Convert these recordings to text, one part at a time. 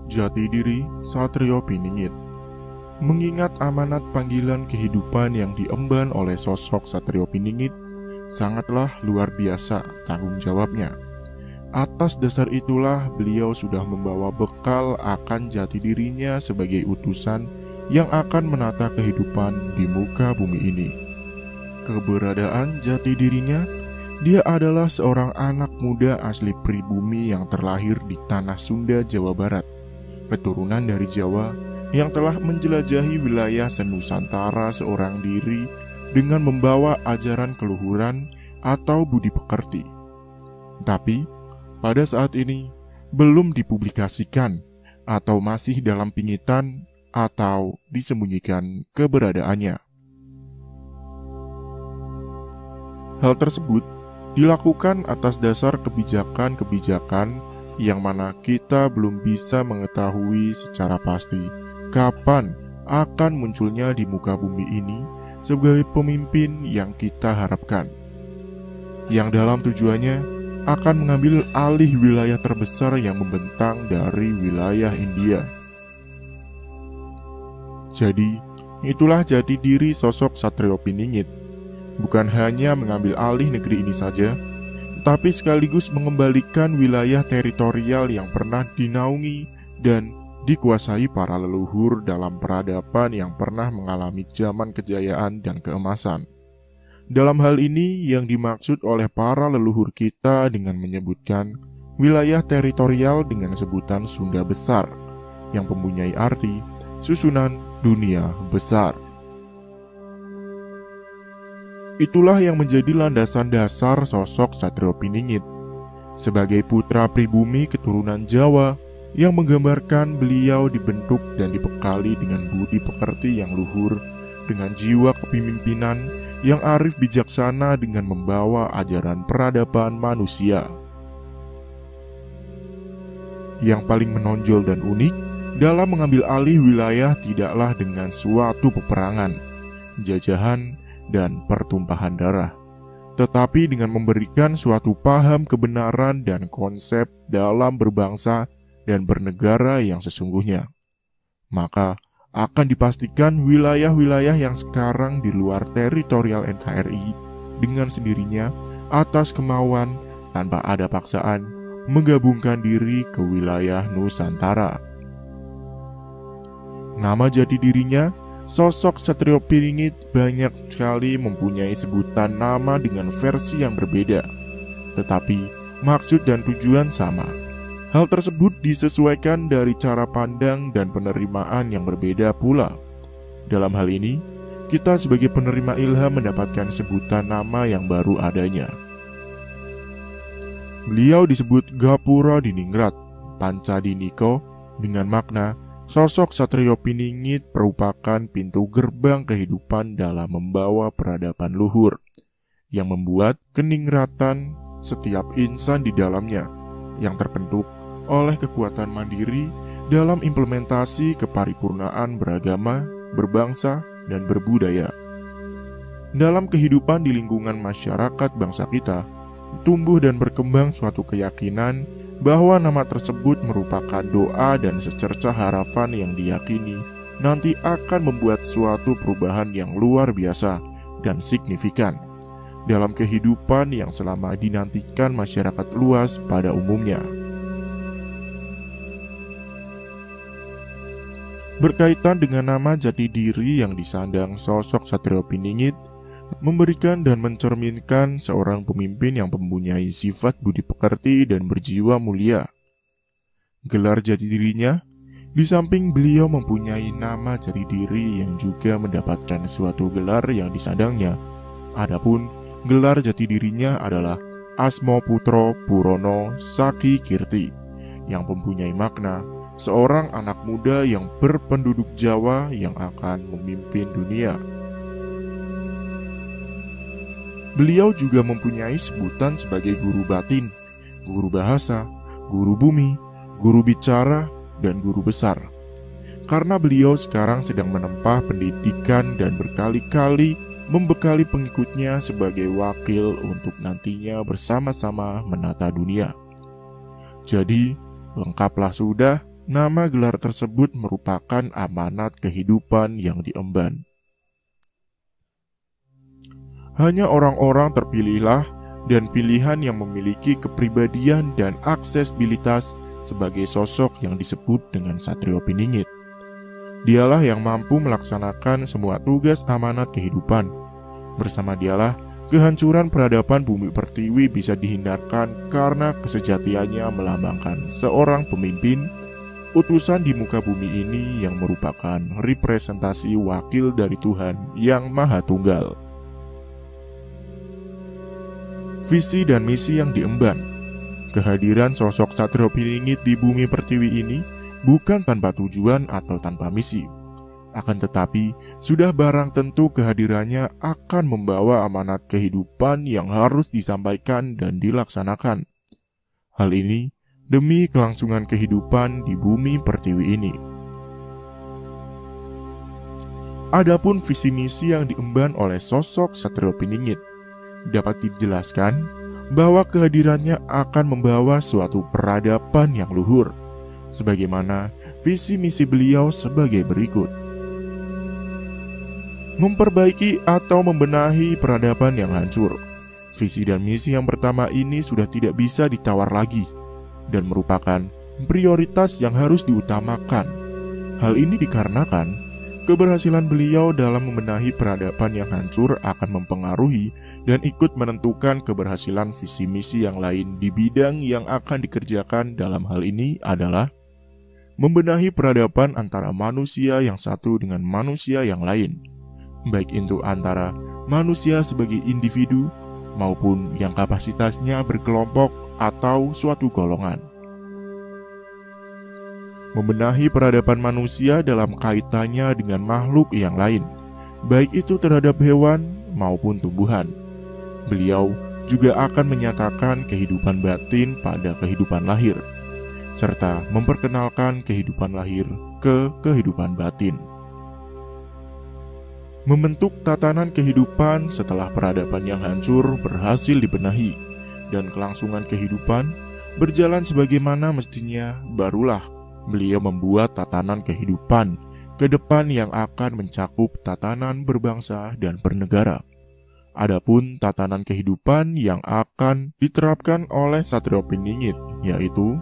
Jati diri Satrio Piningit. Mengingat amanat panggilan kehidupan yang diemban oleh sosok Satrio Piningit, sangatlah luar biasa tanggung jawabnya. Atas dasar itulah beliau sudah membawa bekal akan jati dirinya sebagai utusan yang akan menata kehidupan di muka bumi ini. Keberadaan jati dirinya, dia adalah seorang anak muda asli pribumi yang terlahir di tanah Sunda, Jawa Barat, keturunan dari Jawa yang telah menjelajahi wilayah senusantara seorang diri dengan membawa ajaran keluhuran atau budi pekerti. Tapi, pada saat ini belum dipublikasikan atau masih dalam pingitan atau disembunyikan keberadaannya. Hal tersebut dilakukan atas dasar kebijakan-kebijakan yang mana kita belum bisa mengetahui secara pasti kapan akan munculnya di muka bumi ini sebagai pemimpin yang kita harapkan, yang dalam tujuannya akan mengambil alih wilayah terbesar yang membentang dari wilayah India. Jadi, itulah jati diri sosok Satrio Piningit. Bukan hanya mengambil alih negeri ini saja, tapi sekaligus mengembalikan wilayah teritorial yang pernah dinaungi dan dikuasai para leluhur dalam peradaban yang pernah mengalami zaman kejayaan dan keemasan. Dalam hal ini yang dimaksud oleh para leluhur kita dengan menyebutkan wilayah teritorial dengan sebutan Sunda Besar, yang mempunyai arti susunan dunia besar. Itulah yang menjadi landasan dasar sosok Satrio Piningit sebagai putra pribumi keturunan Jawa yang menggambarkan beliau dibentuk dan dibekali dengan budi pekerti yang luhur, dengan jiwa kepemimpinan yang arif bijaksana dengan membawa ajaran peradaban manusia. Yang paling menonjol dan unik dalam mengambil alih wilayah tidaklah dengan suatu peperangan, jajahan, dan pertumpahan darah, tetapi dengan memberikan suatu paham kebenaran dan konsep dalam berbangsa dan bernegara yang sesungguhnya. Maka akan dipastikan wilayah-wilayah yang sekarang di luar teritorial NKRI dengan sendirinya atas kemauan tanpa ada paksaan menggabungkan diri ke wilayah Nusantara. Nama jati dirinya, sosok Satrio Piningit banyak sekali mempunyai sebutan nama dengan versi yang berbeda, tetapi maksud dan tujuan sama. Hal tersebut disesuaikan dari cara pandang dan penerimaan yang berbeda pula. Dalam hal ini, kita sebagai penerima ilham mendapatkan sebutan nama yang baru adanya. Beliau disebut Gapura Diningrat Pancadiniko dengan makna sosok Satrio Piningit merupakan pintu gerbang kehidupan dalam membawa peradaban luhur yang membuat keningratan setiap insan di dalamnya yang terbentuk oleh kekuatan mandiri dalam implementasi keparipurnaan beragama, berbangsa, dan berbudaya. Dalam kehidupan di lingkungan masyarakat bangsa kita, tumbuh dan berkembang suatu keyakinan bahwa nama tersebut merupakan doa dan secercah harapan yang diyakini nanti akan membuat suatu perubahan yang luar biasa dan signifikan dalam kehidupan yang selama dinantikan masyarakat luas pada umumnya. Berkaitan dengan nama jati diri yang disandang sosok Satrio Piningit, memberikan dan mencerminkan seorang pemimpin yang mempunyai sifat budi pekerti dan berjiwa mulia. Gelar jati dirinya, di samping beliau mempunyai nama jati diri yang juga mendapatkan suatu gelar yang disandangnya. Adapun gelar jati dirinya adalah Asmo Putro Purono Saki Kirti, yang mempunyai makna seorang anak muda yang berpenduduk Jawa yang akan memimpin dunia. Beliau juga mempunyai sebutan sebagai guru batin, guru bahasa, guru bumi, guru bicara, dan guru besar. Karena beliau sekarang sedang menempuh pendidikan dan berkali-kali membekali pengikutnya sebagai wakil untuk nantinya bersama-sama menata dunia. Jadi, lengkaplah sudah nama gelar tersebut merupakan amanat kehidupan yang diemban. Hanya orang-orang terpilihlah dan pilihan yang memiliki kepribadian dan aksesibilitas sebagai sosok yang disebut dengan Satrio Piningit. Dialah yang mampu melaksanakan semua tugas amanat kehidupan. Bersama dialah, kehancuran peradaban bumi pertiwi bisa dihindarkan karena kesejatiannya melambangkan seorang pemimpin, utusan di muka bumi ini yang merupakan representasi wakil dari Tuhan yang Maha Tunggal. Visi dan misi yang diemban. Kehadiran sosok Satrio Piningit di bumi pertiwi ini bukan tanpa tujuan atau tanpa misi. Akan tetapi, sudah barang tentu kehadirannya akan membawa amanat kehidupan yang harus disampaikan dan dilaksanakan. Hal ini demi kelangsungan kehidupan di bumi pertiwi ini. Adapun visi misi yang diemban oleh sosok Satrio Piningit dapat dijelaskan bahwa kehadirannya akan membawa suatu peradaban yang luhur, sebagaimana visi misi beliau sebagai berikut. Memperbaiki atau membenahi peradaban yang hancur. Visi dan misi yang pertama ini sudah tidak bisa ditawar lagi dan merupakan prioritas yang harus diutamakan. Hal ini dikarenakan keberhasilan beliau dalam membenahi peradaban yang hancur akan mempengaruhi dan ikut menentukan keberhasilan visi misi yang lain di bidang yang akan dikerjakan. Dalam hal ini adalah membenahi peradaban antara manusia yang satu dengan manusia yang lain, baik itu antara manusia sebagai individu maupun yang kapasitasnya berkelompok atau suatu golongan. Membenahi peradaban manusia dalam kaitannya dengan makhluk yang lain, baik itu terhadap hewan maupun tumbuhan. Beliau juga akan menyatakan kehidupan batin pada kehidupan lahir, serta memperkenalkan kehidupan lahir ke kehidupan batin. Membentuk tatanan kehidupan setelah peradaban yang hancur berhasil dibenahi dan kelangsungan kehidupan berjalan sebagaimana mestinya, barulah beliau membuat tatanan kehidupan ke depan yang akan mencakup tatanan berbangsa dan bernegara. Adapun tatanan kehidupan yang akan diterapkan oleh Satrio Piningit yaitu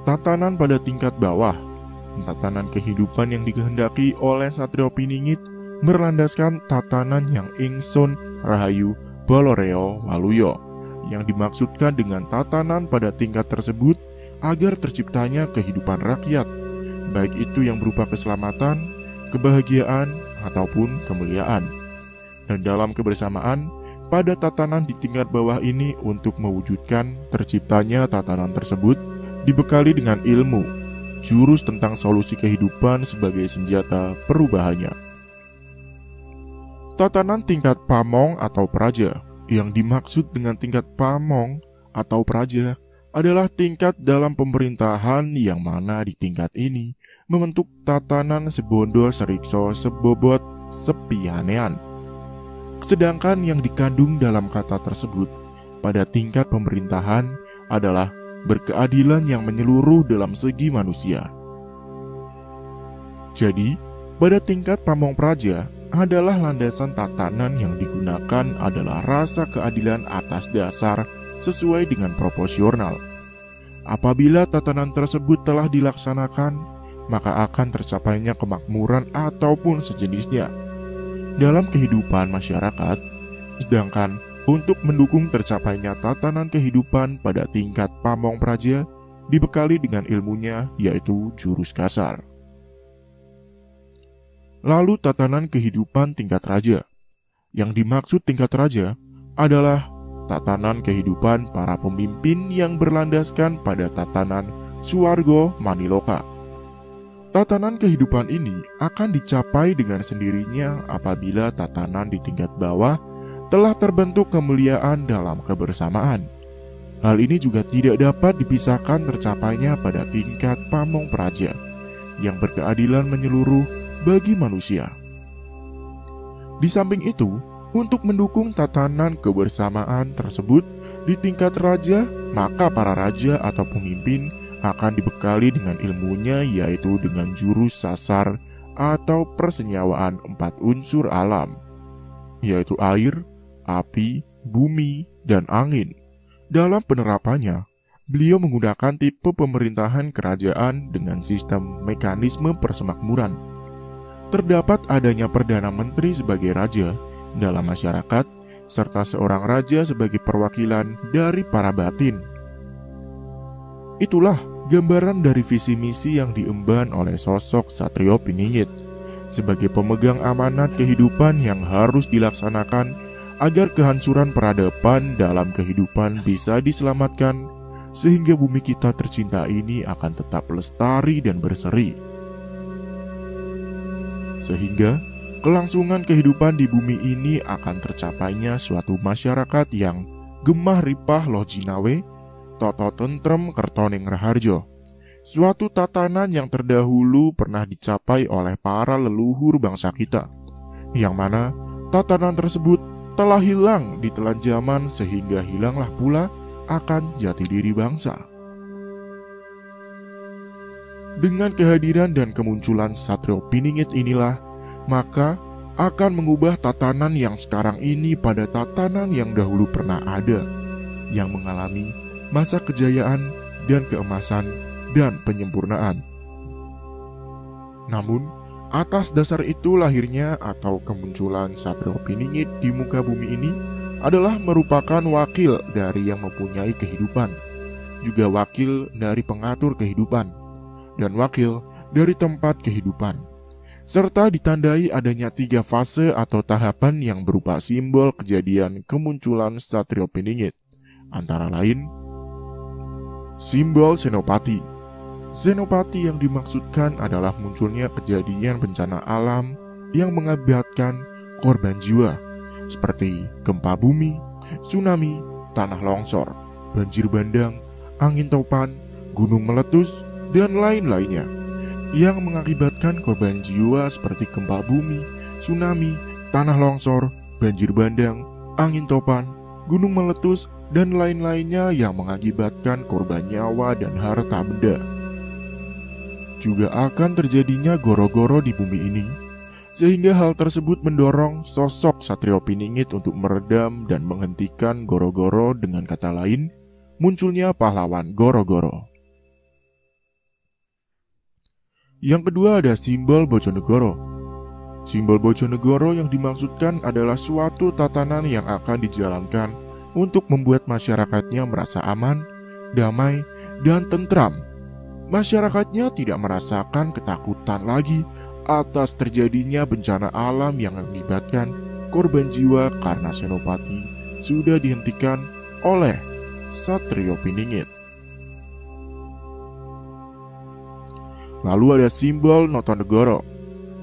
tatanan pada tingkat bawah. Tatanan kehidupan yang dikehendaki oleh Satrio Piningit berlandaskan tatanan yang ingsun rahayu boloreo waluyo. Yang dimaksudkan dengan tatanan pada tingkat tersebut agar terciptanya kehidupan rakyat, baik itu yang berupa keselamatan, kebahagiaan, ataupun kemuliaan. Dan dalam kebersamaan, pada tatanan di tingkat bawah ini untuk mewujudkan terciptanya tatanan tersebut dibekali dengan ilmu, jurus tentang solusi kehidupan sebagai senjata perubahannya. Tatanan tingkat pamong atau praja. Yang dimaksud dengan tingkat pamong atau praja adalah tingkat dalam pemerintahan yang mana di tingkat ini membentuk tatanan sebondo serikso sebobot sepihanean. Sedangkan yang dikandung dalam kata tersebut pada tingkat pemerintahan adalah berkeadilan yang menyeluruh dalam segi manusia. Jadi, pada tingkat pamong praja adalah landasan tatanan yang digunakan adalah rasa keadilan atas dasar sesuai dengan proporsional. Apabila tatanan tersebut telah dilaksanakan, maka akan tercapainya kemakmuran ataupun sejenisnya dalam kehidupan masyarakat. Sedangkan untuk mendukung tercapainya tatanan kehidupan pada tingkat pamong praja dibekali dengan ilmunya yaitu jurus kasar. Lalu tatanan kehidupan tingkat raja. Yang dimaksud tingkat raja adalah tatanan kehidupan para pemimpin yang berlandaskan pada tatanan Suwargo Maniloka. Tatanan kehidupan ini akan dicapai dengan sendirinya apabila tatanan di tingkat bawah telah terbentuk kemuliaan dalam kebersamaan. Hal ini juga tidak dapat dipisahkan tercapainya pada tingkat pamong praja yang berkeadilan menyeluruh bagi manusia. Di samping itu, untuk mendukung tatanan kebersamaan tersebut di tingkat raja, maka para raja atau pemimpin akan dibekali dengan ilmunya, yaitu dengan jurus sasar atau persenyawaan 4 unsur alam, yaitu air, api, bumi, dan angin. Dalam penerapannya, beliau menggunakan tipe pemerintahan kerajaan dengan sistem mekanisme persemakmuran. Terdapat adanya Perdana Menteri sebagai raja dalam masyarakat, serta seorang raja sebagai perwakilan dari para batin. Itulah gambaran dari visi misi yang diemban oleh sosok Satrio Piningit sebagai pemegang amanat kehidupan yang harus dilaksanakan agar kehancuran peradaban dalam kehidupan bisa diselamatkan, sehingga bumi kita tercinta ini akan tetap lestari dan berseri. Sehingga kelangsungan kehidupan di bumi ini akan tercapainya suatu masyarakat yang gemah ripah loh jinawe, toto tentrem kertoning raharjo. Suatu tatanan yang terdahulu pernah dicapai oleh para leluhur bangsa kita, yang mana tatanan tersebut telah hilang di telan zaman, sehingga hilanglah pula akan jati diri bangsa. Dengan kehadiran dan kemunculan Satrio Piningit inilah, maka akan mengubah tatanan yang sekarang ini pada tatanan yang dahulu pernah ada, yang mengalami masa kejayaan dan keemasan dan penyempurnaan. Namun, atas dasar itu lahirnya atau kemunculan Satrio Piningit di muka bumi ini adalah merupakan wakil dari yang mempunyai kehidupan, juga wakil dari pengatur kehidupan, dan wakil dari tempat kehidupan, serta ditandai adanya 3 fase atau tahapan yang berupa simbol kejadian kemunculan Satrio Piningit, antara lain simbol senopati. Senopati yang dimaksudkan adalah munculnya kejadian bencana alam yang mengakibatkan korban jiwa, seperti gempa bumi, tsunami, tanah longsor, banjir bandang, angin topan, gunung meletus, dan lain-lainnya, yang mengakibatkan korban jiwa seperti gempa bumi, tsunami, tanah longsor, banjir bandang, angin topan, gunung meletus, dan lain-lainnya yang mengakibatkan korban nyawa dan harta benda. Juga akan terjadinya goro-goro di bumi ini, sehingga hal tersebut mendorong sosok Satrio Piningit untuk meredam dan menghentikan goro-goro, dengan kata lain, munculnya pahlawan goro-goro. Yang kedua ada simbol Bojonegoro. Simbol Bojonegoro yang dimaksudkan adalah suatu tatanan yang akan dijalankan untuk membuat masyarakatnya merasa aman, damai, dan tentram. Masyarakatnya tidak merasakan ketakutan lagi atas terjadinya bencana alam yang mengakibatkan korban jiwa karena senopati sudah dihentikan oleh Satrio Piningit. Lalu ada simbol Notonegoro.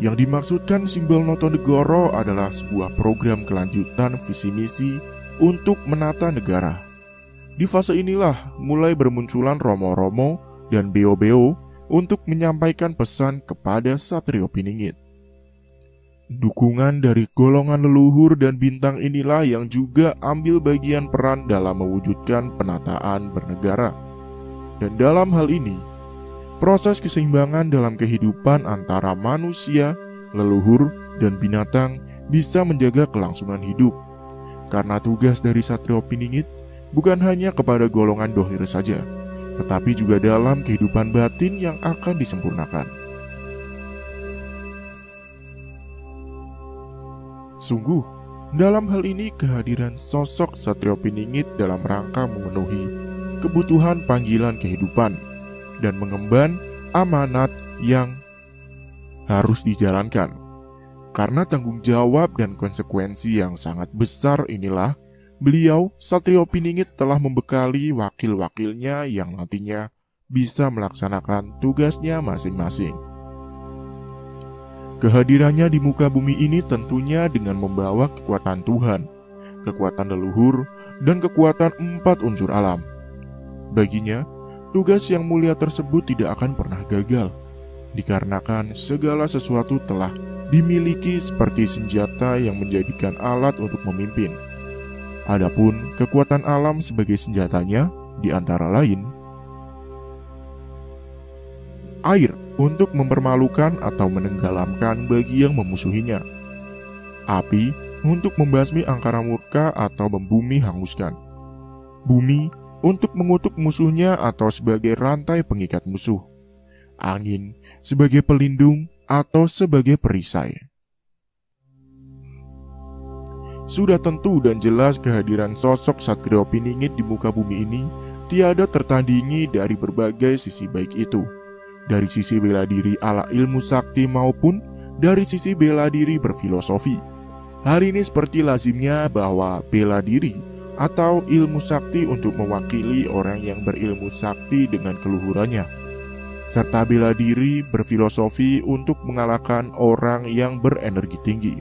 Yang dimaksudkan simbol Notonegoro adalah sebuah program kelanjutan visi misi untuk menata negara. Di fase inilah mulai bermunculan romo-romo dan beo-beo untuk menyampaikan pesan kepada Satrio Piningit. Dukungan dari golongan leluhur dan bintang inilah yang juga ambil bagian peran dalam mewujudkan penataan bernegara. Dan dalam hal ini, proses keseimbangan dalam kehidupan antara manusia, leluhur, dan binatang bisa menjaga kelangsungan hidup. Karena tugas dari Satrio Piningit bukan hanya kepada golongan dohir saja, tetapi juga dalam kehidupan batin yang akan disempurnakan. Sungguh, dalam hal ini kehadiran sosok Satrio Piningit dalam rangka memenuhi kebutuhan panggilan kehidupan dan mengemban amanat yang harus dijalankan. Karena tanggung jawab dan konsekuensi yang sangat besar inilah, beliau, Satrio Piningit, telah membekali wakil-wakilnya yang nantinya bisa melaksanakan tugasnya masing-masing. Kehadirannya di muka bumi ini tentunya dengan membawa kekuatan Tuhan, kekuatan leluhur, dan kekuatan 4 unsur alam. Baginya, tugas yang mulia tersebut tidak akan pernah gagal, dikarenakan segala sesuatu telah dimiliki seperti senjata yang menjadikan alat untuk memimpin. Adapun kekuatan alam sebagai senjatanya, di antara lain Air untuk mempermalukan atau menenggelamkan bagi yang memusuhinya. Api untuk membasmi angkara murka atau membumi hanguskan. Bumi untuk mengutuk musuhnya atau sebagai rantai pengikat musuh. Angin sebagai pelindung atau sebagai perisai. Sudah tentu dan jelas kehadiran sosok Satrio Piningit di muka bumi ini tiada tertandingi dari berbagai sisi baik itu. Dari sisi bela diri ala ilmu sakti maupun dari sisi bela diri berfilosofi. Hal ini seperti lazimnya bahwa bela diri atau ilmu sakti untuk mewakili orang yang berilmu sakti dengan keluhurannya, serta bela diri berfilosofi untuk mengalahkan orang yang berenergi tinggi.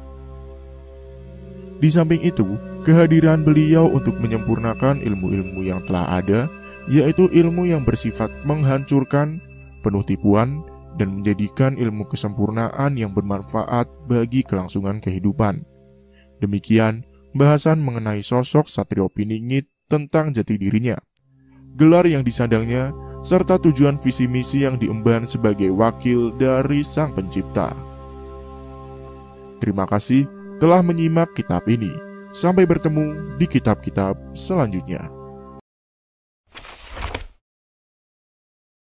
Di samping itu, kehadiran beliau untuk menyempurnakan ilmu-ilmu yang telah ada, yaitu ilmu yang bersifat menghancurkan, penuh tipuan, dan menjadikan ilmu kesempurnaan yang bermanfaat bagi kelangsungan kehidupan. Demikian bahasan mengenai sosok Satrio Piningit tentang jati dirinya, gelar yang disandangnya, serta tujuan visi misi yang diemban sebagai wakil dari Sang Pencipta. Terima kasih telah menyimak kitab ini. Sampai bertemu di kitab-kitab selanjutnya.